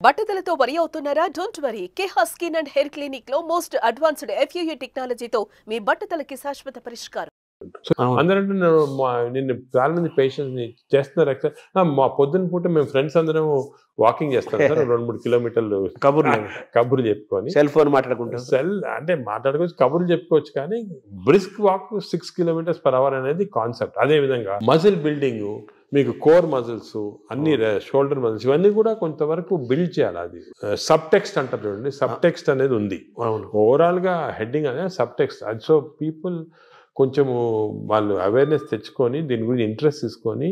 బట్టతలతో వరి అవుతున్నారా? Don't worry. Keha skin and hair clinic లో మోస్ట్ అడ్వాన్స్డ్ FUE టెక్నాలజీతో మీ బట్టతలకి శాశ్వత పరిష్కారం. అందరంటే నిన్ను చాలా మంది పేషెంట్స్ ని చేస్తున్నారు. మా పొద్దున్న పూట మేము ఫ్రెండ్స్ అందరం వాకింగ్ చేస్తాం సార్ 2-3 కిలోమీటర్లు కబుర్లు చెప్పుకొని సెల్ ఫోన్ మాట్లాడుకుంటాం. అంటే మాట్లాడుకోవచ్చు, కబుర్లు చెప్పుకోవచ్చు, కానీ బ్రిస్క్ వాక్ 6 km/h అనేది కాన్సెప్ట్. అదే విధంగా మజిల్ బిల్డింగ్, మీకు కోర్ మజిల్స్ అన్ని, షోల్డర్ మజిల్స్, ఇవన్నీ కూడా కొంతవరకు బిల్డ్ చేయాలి. అది సబ్ టెక్స్ట్ అంటారు చూడండి, సబ్ టెక్స్ట్ అనేది ఉంది. ఓవరాల్ గా హెడ్డింగ్ అనేది సబ్ టెక్స్ట్. అది సో పీపుల్ కొంచెము వాళ్ళు అవేర్నెస్ తెచ్చుకొని దీని గురించి ఇంట్రెస్ట్ తీసుకొని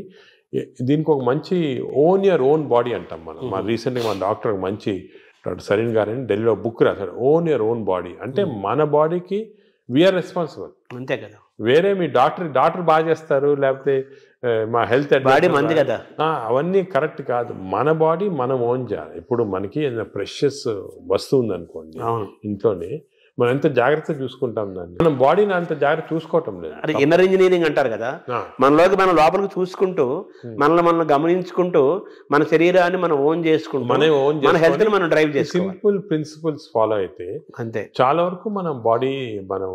దీనికి ఒక మంచి యువర్ ఓన్ బాడీ అంటాం మనం. మా రీసెంట్గా మన డాక్టర్ మంచి డాక్టర్ సరీన్ గారని ఢిల్లీలో బుక్ రాశారు, యువర్ ఓన్ బాడీ. అంటే మన బాడీకి వీఆర్ రెస్పాన్సిబుల్, అంతే కదా. వేరే మీ డాక్టర్ బాగా చేస్తారు, లేకపోతే మా హెల్త్ బాడీ మంది కదా, అవన్నీ కరెక్ట్ కాదు. మన బాడీ మనం ఓన్ చేయాలి. ఇప్పుడు మనకి ప్రెషియస్ వస్తువు ఉందనుకోండి ఇంట్లోనే, మనం ఎంత జాగ్రత్తగా చూసుకుంటాం దాన్ని, మనం బాడీని అంత జాగ్రత్త చూసుకోవటం లేదు. అది ఇన్నర్ ఇంజనీరింగ్ అంటారు కదా. మనలోకి మనం లోపలికి చూసుకుంటూ మనల్ని గమనించుకుంటూ మన శరీరాన్ని మనం ఓన్ చేసుకుంటూ మన హెల్త్ ని మనం డ్రైవ్ చేసి సింపుల్ ప్రిన్సిపల్స్ ఫాలో అయితే అంతే చాలా వరకు మనం బాడీ, మనం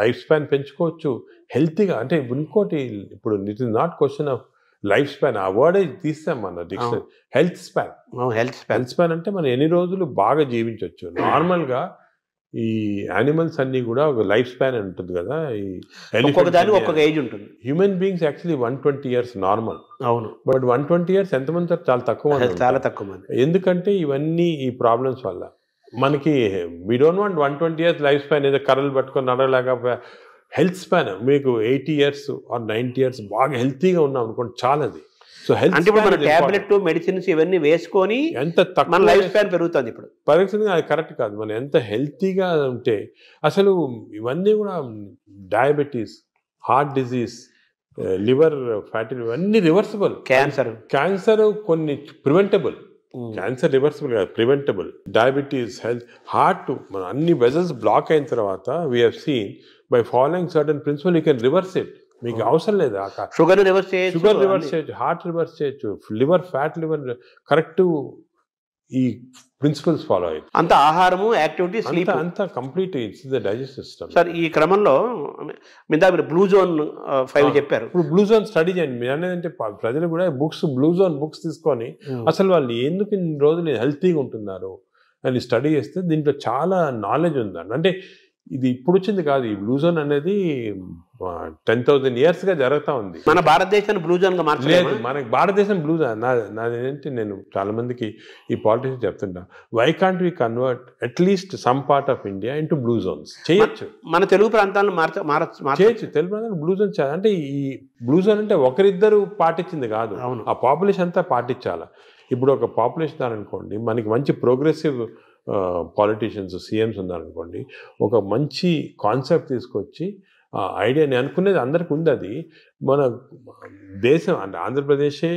లైఫ్ స్పాన్ పెంచుకోవచ్చు హెల్తీగా. అంటే ఇంకోటి, ఇప్పుడు it is not question of life span, ఆ వర్డ్ తీస్తాం మన డిక్షనరీ. హెల్త్ స్పాన్ అంటే మనం ఎన్ని రోజులు బాగా జీవించవచ్చు. నార్మల్గా ఈ యానిమల్స్ అన్ని కూడా ఒక లైఫ్ స్పాన్ ఉంటుంది కదా, ఒక్కొక్క ఏజ్ ఉంటుంది. Human beings actually 120 years normal. అవును, బట్ 120 years ఎంతమంది చాలా తక్కువ మంది. ఎందుకంటే ఇవన్నీ ఈ ప్రాబ్లమ్స్ వల్ల మనకి we don't want 120 years life span, ఏదో కర్రలు పట్టుకొని నడవలేక. హెల్త్ స్పాన్ మీకు 80 years or 90 years బాగా హెల్తీగా ఉన్నాం అనుకోండి, చాలా. అది సో హెల్త్ అంటే మన టాబ్లెట్ మెడిసిన్స్ ఇవన్నీ వేసుకొని ఎంత తక్కువ లైఫ్ స్పాన్ పెరుగుతుంది. ఇప్పుడు పరిస్థితి అది కరెక్ట్ కాదు. మనం ఎంత హెల్తీగా ఉంటే, అసలు ఇవన్నీ కూడా diabetes, heart disease, liver fatty, ఇవన్నీ రివర్సిబుల్. క్యాన్సర్ కొన్ని ప్రివెంటబుల్, క్యాన్సర్ రివర్సిబుల్ కాదు, ప్రివెంటబుల్. డయాబెటీస్, హెల్త్, హార్ట్, మన అన్ని వెజల్స్ బ్లాక్ అయిన తర్వాత we have seen by following certain principal you can reverse it. మీకు అవసరం లేదు. షుగర్ రివర్స్ చేయొచ్చు, హార్ట్ రివర్స్ చేయొచ్చు, లివర్ ఫ్యాట్, లివర్ కరెక్ట్. ఈ ప్రిన్సిపల్స్ ఫాలో అయ్యి అంత ఆహారము, యాక్టివిటీ, స్లీప్ అంతా complete it's the digestive system. Sir ఈ క్రమంలో మీరు బ్లూ జోన్ 5 చెప్పారు. ఇప్పుడు బ్లూ జోన్ స్టడీ చేయండి. మీరు అనేది ప్రజలు కూడా బ్లూ జోన్ బుక్స్ తీసుకొని అసలు వాళ్ళు ఎందుకు ఇన్ని రోజులు హెల్తీగా ఉంటున్నారు అని స్టడీ చేస్తే దీంట్లో చాలా నాలెడ్జ్ ఉందండి. అంటే ఇది ఇప్పుడు వచ్చింది కాదు, ఈ బ్లూ జోన్ అనేది 10,000 years గా జరుగుతూ ఉంది. మన భారతదేశాన్ని బ్లూ జోన్ గా మార్చలేదు. మనకి భారతదేశం బ్లూ జోన్. నాదేంటి, నేను చాలా మందికి ఈ పాలిటిక్స్ చెప్తుంటా, why can't we convert at least some part of India into blue zones? చేయొచ్చు. మన తెలుగు ప్రాంతాలను చేయొచ్చు. తెలుగు ప్రాంతాలు బ్లూ జోన్. అంటే ఈ బ్లూ జోన్ అంటే ఒకరిద్దరు పాటించింది కాదు, ఆ పాపులేషన్ అంతా పాటించాలి. ఇప్పుడు ఒక పాపులేషన్ అనుకోండి, మనకి మంచి ప్రోగ్రెసివ్ పాలిటీషియన్స్, సీఎంస్ ఉన్నారనుకోండి, ఒక మంచి కాన్సెప్ట్ తీసుకొచ్చి ఐడియా, నేను అనుకునేది అందరికి ఉంది. అది మన దేశం అంటే ఆంధ్రప్రదేశే,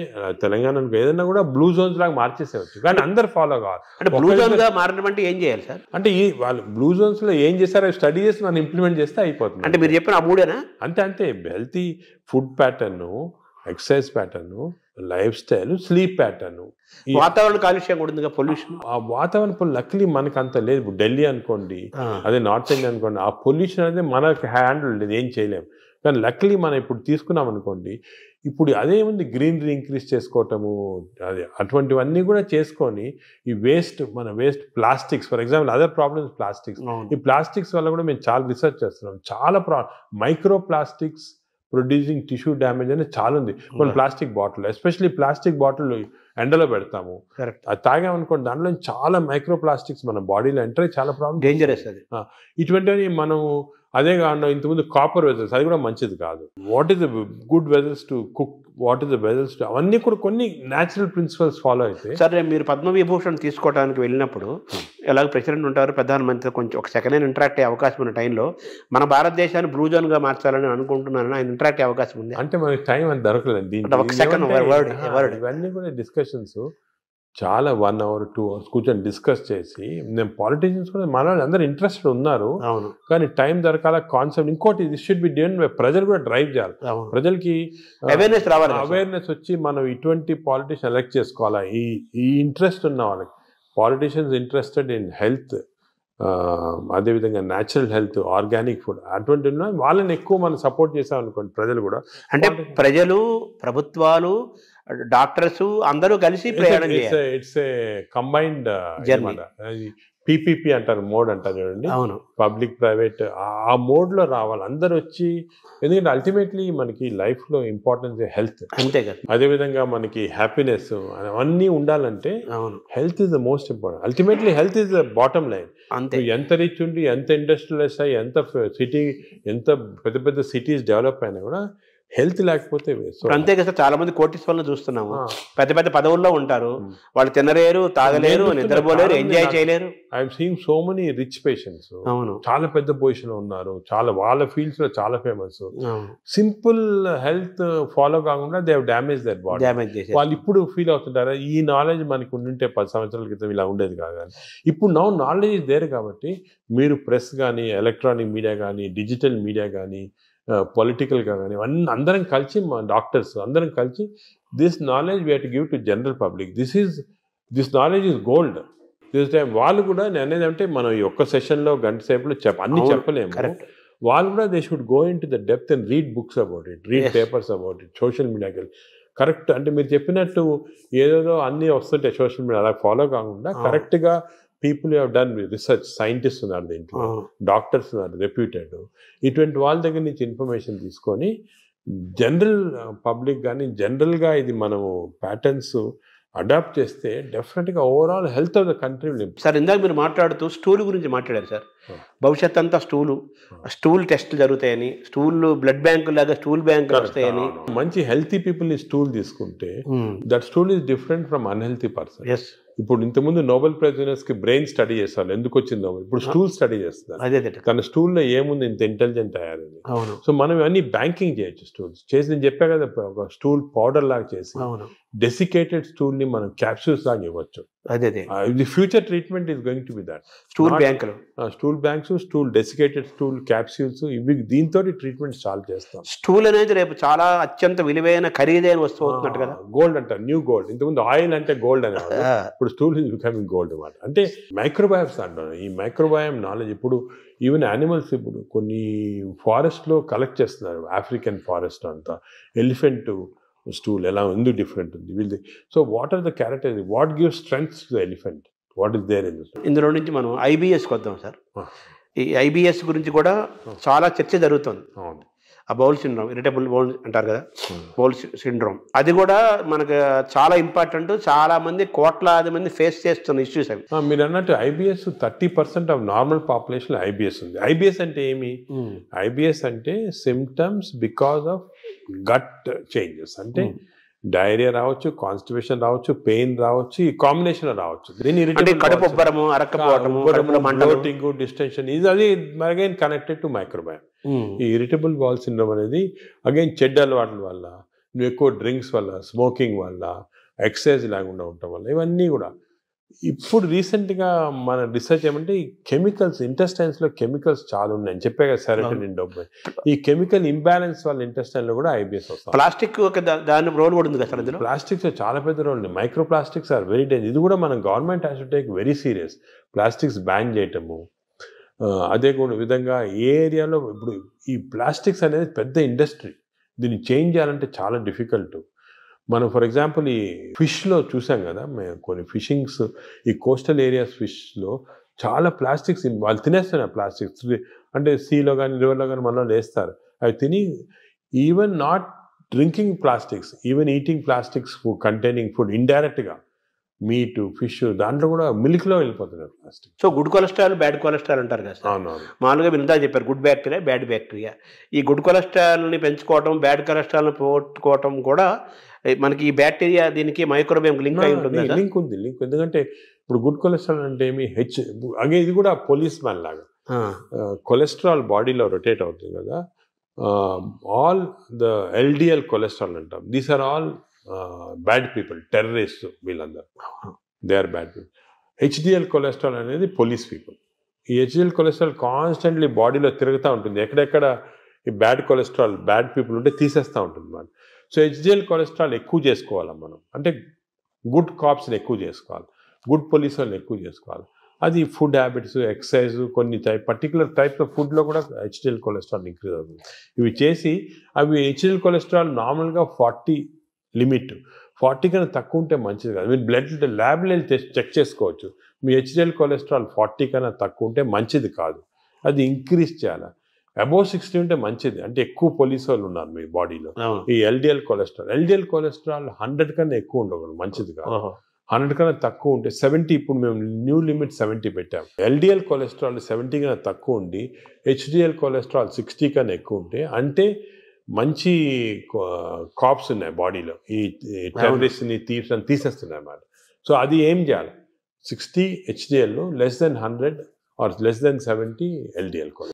తెలంగాణ ఏదైనా కూడా బ్లూ జోన్స్ లాగా మార్చేసేవచ్చు, కానీ అందరు ఫాలో కావాలి. అంటే బ్లూ జోన్ గా మారడం అంటే ఏం చేయాలి సార్? అంటే ఈ వాళ్ళు బ్లూ జోన్స్ లో ఏం చేస్తారో స్టడీ చేసి మనం ఇంప్లిమెంట్ చేస్తే అయిపోతుంది. అంటే మీరు చెప్పిన ఆ మూడేనా? అంతే. Healthy food pattern, exercise pattern, life style, sleep pattern. వాతావరణ కాలుష్యం కూడా ఉంది, పొల్యూషన్. ఆ వాతావరణ లక్లీ మనకు అంత లేదు. ఇప్పుడు ఢిల్లీ అనుకోండి, అదే నార్త్ ఇండియా అనుకోండి, ఆ పొల్యూషన్ అనేది మనకు హ్యాండిల్ లేదు, ఏం చేయలేము. కానీ లక్లీ మనం ఇప్పుడు తీసుకున్నాం అనుకోండి, ఇప్పుడు అదేముంది, గ్రీనరీ ఇంక్రీజ్ చేసుకోవటము, అది అటువంటివన్నీ కూడా చేసుకొని ఈ మన waste plastics, for example other problems plastics. ఈ ప్లాస్టిక్స్ వల్ల కూడా మేము చాలా రీసెర్చ్ చేస్తున్నాం. చాలా micro plastics producing tissue damage అనేది చాలా ఉంది. మన plastic bottle, especially plastic bottle ఎండలో పెడతాము, అది తాగామనుకోండి, దాంట్లో చాలా మైక్రో ప్లాస్టిక్స్ మన బాడీలో ఎంటర్ అయ్యి చాలా ప్రాబ్లమ్, డేంజరస్. అది ఇటువంటివి మనం అదే కాకుండా ఇంతకుముందు కాపర్ వెజల్స్, అది కూడా మంచిది కాదు. What is the good vessels to cook, what is the vessels to, అవన్నీ కూడా కొన్ని న్యాచురల్ ప్రిన్సిపల్స్ ఫాలో అయితే. సరే, మీరు పద్మవిభూషణ్ తీసుకోవడానికి వెళ్ళినప్పుడు ఎలాగో ప్రెసిడెంట్ ఉంటారు, ప్రధానమంత్రి, కొంచెం ఒక సెకండ్ హ్యాండ్ ఇంటరాక్ట్ అయ్యే అవకాశం ఉన్న టైంలో మన భారతదేశాన్ని బ్లూ జోన్ గా మార్చాలని అనుకుంటున్నాను, ఆయన ఇంటరాక్ట్ అయ్యే అవకాశం ఉంది? అంటే మనకి టైం అని దొరకలేదు. ఇవన్నీ కూడా డిస్కషన్స్ చాలా 1 hour 2 hours కూర్చొని డిస్కస్ చేసి, నేను పాలిటీషియన్స్ కూడా మన వాళ్ళు అందరూ ఇంట్రెస్టెడ్ ఉన్నారు, కానీ టైం దొరకాల కాన్సెప్ట్. ఇంకోటి, this should be done by ప్రజలు కూడా డ్రైవ్ చేయాలి. ప్రజలకి అవేర్నెస్ రావాలి, అవేర్నెస్ వచ్చి మనం ఇటువంటి పాలిటీషియన్ ఎలక్ట్ చేసుకోవాలా, ఈ ఇంట్రెస్ట్ ఉన్న వాళ్ళకి. పాలిటిషియన్స్ ఇంట్రెస్టెడ్ ఇన్ హెల్త్, అదేవిధంగా న్యాచురల్ హెల్త్, ఆర్గానిక్ ఫుడ్ అటువంటి వాళ్ళని ఎక్కువ మనం సపోర్ట్ చేసాం అనుకోండి, ప్రజలు కూడా. అంటే ప్రజలు, ప్రభుత్వాలు, డాక్టర్స్ అందరూ కలిసి ప్రయాణం చేయాలి. ఇట్స్ ఏ కంబైన్డ్ పీపీపీ అంటారు, మోడ్ అంటారు చూడండి, అవును, పబ్లిక్ ప్రైవేట్, ఆ మోడ్లో రావాలి అందరు వచ్చి. ఎందుకంటే అల్టిమేట్లీ మనకి లైఫ్లో ఇంపార్టెన్స్ హెల్త్, అంతే కదా. అదేవిధంగా మనకి హ్యాపీనెస్ అవన్నీ ఉండాలంటే అవును, health is the most important. Ultimately health is the bottom line. అంతే. ఎంత రిచ్ ఉండి, ఎంత ఇండస్ట్రియలైజ్ అయ్యి, ఎంత సిటీ, ఎంత పెద్ద పెద్ద సిటీస్ డెవలప్ అయినా కూడా హెల్త్ లేకపోతే అంతే కదా. చాలా మంది కోటీశ్వరులను చూస్తున్నాము, పెద్ద పెద్ద పదవుల్లో ఉంటారు, వాళ్ళు తినలేరు, తాగలేరు, నిద్రపోలేరు, ఎంజాయ్ చేయలేరు. I'm seeing so many rich patients, అవును, చాలా పెద్ద పొజిషన్ లో ఉన్నారు, చాలా వాళ్ళ ఫీల్డ్స్ లో చాలా ఫేమస్. సింపుల్ హెల్త్ ఫాలో కాకుండా they have damage their body. Damage చేసి వాళ్ళు ఇప్పుడు ఫీల్ అవుతుంటారా, ఈ నాలెడ్జ్ మనకు ఉండుంటే 10 సంవత్సరాల క్రితం ఇలా ఉండేది కాదు. కానీ ఇప్పుడు నాలెడ్జ్ ఇస్ దేర్ కాబట్టి మీరు ప్రెస్ కానీ, ఎలక్ట్రానిక్ మీడియా కానీ, డిజిటల్ మీడియా కానీ, పొలిటికల్గా కానీ అందరం కలిసి, మా డాక్టర్స్ అందరం కలిసి this knowledge we have to give to general public. This knowledge is gold. This time వాళ్ళు కూడా నేను అనేది అంటే మనం ఈ ఒక్క సెషన్లో గంట సేపులో అన్ని చెప్పలేము. వాళ్ళు కూడా they should go in to the depth and read books about it, read papers about it, social మీడియాకి వెళ్ళి కరెక్ట్. అంటే మీరు చెప్పినట్టు ఏదేదో అన్నీ వస్తుంటాయి సోషల్ మీడియా, అలా ఫాలో కాకుండా కరెక్ట్గా people have done research, scientist ఉన్నారు దీంట్లో, డాక్టర్స్ ఉన్నారు రెప్యూటెడ్, ఇటువంటి వాళ్ళ దగ్గర నుంచి ఇన్ఫర్మేషన్ తీసుకొని జనరల్ పబ్లిక్ కానీ జనరల్గా ఇది మనము ప్యాటర్న్స్ అడాప్ట్ చేస్తే డెఫినెట్గా overall health of the country. Sir ఇందాక మీరు మాట్లాడుతూ స్టూల్ గురించి మాట్లాడారు సార్. భవిష్యత్ అంతా స్టూల్ టెస్టులు జరుగుతాయని, బ్లడ్ బ్యాంకు లాగా స్టూల్ బ్యాంకులు వస్తాయని. మంచి హెల్తీ పీపుల్ని స్టూల్ తీసుకుంటే that stool is different from unhealthy person. ఇప్పుడు ఇంతకుముందు నోబెల్ ప్రైజ్ విన్నర్స్ కి బ్రెయిన్ స్టడీ చేస్తారు, ఎందుకు వచ్చిందో. ఇప్పుడు స్టూల్ స్టడీ చేస్తున్నారు, తన స్టూల్లో ఏముంది ఇంత ఇంటెలిజెంట్ అయ్యారని. సో మనం అన్ని బ్యాంకింగ్ చేయొచ్చు. స్టూల్స్ చేసి నేను చెప్పా కదా, ఒక స్టూల్ పౌడర్ లాగా చేసి డెసికేటెడ్ స్టూల్ ని మనం క్యాప్సూల్స్ లాగా ఇవ్వచ్చు. The future treatment is going to be that. Stool banks, stool desiccated stool capsules, ఇవి దీంతో ట్రీట్మెంట్ స్టార్ట్ చేస్తాం. స్టూల్ అనేది రేపు చాలా అత్యంత విలువైన ఖరీదైన వస్తువు అవుతున్నట్టు కదా. గోల్డ్ అంటారు, న్యూ గోల్డ్. ఇంతకుముందు ఆయిల్ అంటే గోల్డ్ అనేవాళ్ళు, ఇప్పుడు స్టూల్ ఈజ్ బికమింగ్ గోల్డ్ అన్నమాట. అంటే మైక్రోబయామ్స్ అంటారు. ఈ మైక్రోబయామ్ నాలెడ్జ్ ఇప్పుడు ఈవెన్ యానిమల్స్ ఇప్పుడు కొన్ని ఫారెస్ట్లో కలెక్ట్ చేస్తున్నారు, ఆఫ్రికన్ ఫారెస్ట్ అంతా. ఎలిఫెంట్ స్టూల్ ఎలా ఎందుకు డిఫరెంట్ ఉంది వీళ్ళది. So what are the character, what give strength to the elephant, what is there in this. ఇందులో నుంచి మనం ఐబిఎస్కి వద్దాం సార్. ఈ ఐబిఎస్ గురించి కూడా చాలా చర్చ జరుగుతుంది. ఆ బౌల్ సిండ్రోమ్, ఇరిటబుల్ బౌల్ అంటారు కదా, బౌల్ సిండ్రోమ్, అది కూడా మనకు చాలా ఇంపార్టెంట్. చాలా మంది, కోట్లాది మంది ఫేస్ చేస్తున్న ఇష్యూస్ అవి. మీరు అన్నట్టు IBS 30% of normal population IBS ఉంది. ఐబిఎస్ అంటే ఏమి? ఐబిఎస్ అంటే symptoms because of gut changes. అంటే డైరియా రావచ్చు, కాన్స్టిపేషన్ రావచ్చు, పెయిన్ రావచ్చు, ఈ కాంబినేషన్ రావచ్చు. బ్లోటింగ్, డిస్టెన్షన్, ఇది అది అగైన్ కనెక్టెడ్ టు మైక్రోబయామ్. ఈ ఇరిటబుల్ బౌల్ సిండ్రోమ్ అనేది అగైన్ చెడ్డ అలవాట్ల వల్ల, నువ్వు ఎక్కువ డ్రింక్స్ వల్ల, స్మోకింగ్ వల్ల, ఎక్సర్సైజ్ లేకుండా ఉండటం వల్ల, ఇవన్నీ కూడా. ఇప్పుడు రీసెంట్గా మన రీసెర్చ్ ఏమంటే ఈ కెమికల్స్, ఇంటెస్టైన్స్లో కెమికల్స్ చాలా ఉన్నాయని చెప్పే కదా, సెరోటోనిన్, డోపమైన్. ఈ కెమికల్ ఇంబ్యాలెన్స్ వల్ల ఇంటెస్టైన్లో కూడా ఐబిఎస్ వస్తుంది. ప్లాస్టిక్ దాని రోల్ కూడా ఉంది కదా. ప్లాస్టిక్స్ చాలా పెద్ద రోల్ ఉంది. Microplastics are very danger. ఇది కూడా మనం government has to take very serious. Plastics ban చేయటము, అదే కూడా విధంగా ఏ ఏరియాలో ఇప్పుడు ఈ ప్లాస్టిక్స్ అనేది పెద్ద ఇండస్ట్రీ. దీన్ని చేంజ్ చేయాలంటే చాలా డిఫికల్ట్. మనం ఫర్ ఎగ్జాంపుల్ ఈ ఫిష్లో చూసాం కదా, మేము కొన్ని ఫిషింగ్స్, ఈ కోస్టల్ ఏరియాస్ ఫిష్లో చాలా ప్లాస్టిక్స్ వాళ్ళు తినేస్తున్నారు. ప్లాస్టిక్స్ అంటే సీలో కానీ రివర్లో కానీ మనలో వేస్తారు. అవి తిని even not drinking plastics, even eating plastics containing food ఇండైరెక్ట్గా, మీట్, ఫిష్, దాంట్లో కూడా మిల్క్లో వెళ్ళిపోతున్నారు plastic. So good cholesterol, bad cholesterol అంటారు కదా. అవునవును. మామూలుగా మీరు ఇందా చెప్పారు గుడ్ బ్యాక్టీరియా, బ్యాడ్ బ్యాక్టీరియా. ఈ గుడ్ కొలెస్ట్రాల్ని పెంచుకోవటం, బ్యాడ్ కొలెస్ట్రాల్ని పోగొట్టుకోవటం కూడా మనకి ఈ బ్యాక్టీరియా దీనికి మైక్రోబయామ్ లింక్ అయి ఉంటుంది. లింక్ ఉంది. ఎందుకంటే ఇప్పుడు గుడ్ కొలెస్ట్రాల్ అంటే ఏమి అగే ఇది కూడా పోలీస్ మ్యాన్ లాగా. కొలెస్ట్రాల్ బాడీలో రొటేట్ అవుతుంది కదా. ఆల్ ద ఎల్డిఎల్ కొలెస్ట్రాల్ అంటాం, these are all bad people, terrorist, వీళ్ళందరూ they are bad people. HDL cholesterol అనేది పోలీస్ పీపుల్. ఈ హెచ్డిఎల్ కొలెస్ట్రాల్ కాన్స్టెంట్లీ బాడీలో తిరుగుతూ ఉంటుంది. ఎక్కడెక్కడ ఈ బ్యాడ్ కొలెస్ట్రాల్, బ్యాడ్ పీపుల్ ఉంటే తీసేస్తూ ఉంటుంది మనం. సో హెచ్డిఎల్ కొలెస్ట్రాల్ ఎక్కువ చేసుకోవాలి మనం, అంటే గుడ్ కాప్స్ని ఎక్కువ చేసుకోవాలి. గుడ్ పోలీస్ వాళ్ళు ఎక్కువ చేసుకోవాలి. అది ఫుడ్ హ్యాబిట్స్, ఎక్సర్సైజ్, కొన్ని పర్టికులర్ టైప్స్ ఆఫ్ ఫుడ్లో కూడా హెచ్డిఎల్ కొలెస్ట్రాల్ ఇంక్రీజ్ అవుతుంది. ఇవి చేసి అవి హెచ్డిఎల్ కొలెస్ట్రాల్ నార్మల్గా 40 లిమిట్, 40 కన్నా తక్కువ ఉంటే మంచిది కాదు. మీరు బ్లడ్ ల్యాబ్లో చెక్ చేసుకోవచ్చు. మీ హెచ్డిఎల్ కొలెస్ట్రాల్ 40 కన్నా తక్కువ ఉంటే మంచిది కాదు, అది ఇంక్రీజ్ చేయాలి. అబోవ్ 60 ఉంటే మంచిది, అంటే ఎక్కువ పోలీసు వాళ్ళు ఉన్నారు మీ బాడీలో. ఈ ఎల్డిఎల్ కొలెస్ట్రాల్ 100 కన్నా ఎక్కువ ఉండకూడదు, మంచిది కాదు. 100 కన్నా తక్కువ ఉంటే 70, ఇప్పుడు మేము న్యూ లిమిట్ 70 పెట్టాము. ఎల్డిఎల్ కొలెస్ట్రాల్ 70 కన్నా తక్కువ ఉండి హెచ్డిఎల్ కొలెస్ట్రాల్ 60 కన్నా ఎక్కువ ఉంటే అంటే మంచి కాప్స్ ఉన్నాయి బాడీలో, ఈ టెర్రరిస్ట్ని, థీవ్స్ అని తీసేస్తున్నాయి అన్నమాట. సో అది ఏం చేయాలి, 60 HDL, less than 100 or less than 70 LDL cholesterol.